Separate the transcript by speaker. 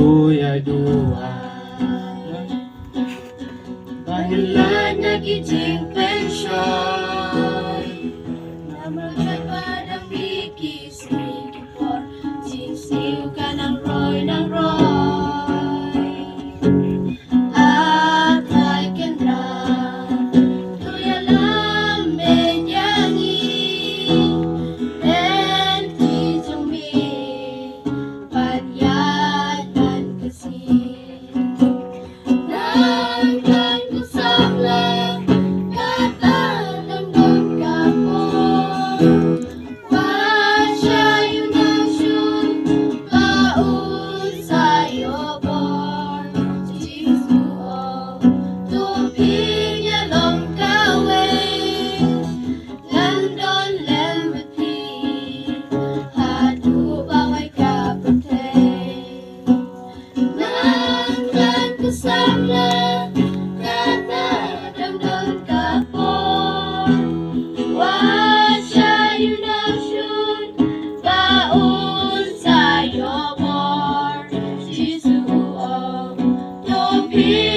Speaker 1: Kuya Duwai.
Speaker 2: Dahilan nag-Jingpynshoi na magkagpadang bikis-bikis por sisiw ka ng Roy at ay kendra tuya lang medyangi dan kisong mi panyagan kasi nangkan ko sabla katandang ka po wasya yung nasyon baon sa'yo por sisuo tuping yalong kawin landon lembati hadu baway kapatay nangkan ko sabla katandang ka po wasya yung nasyon baon sa'yo por sisuo tuping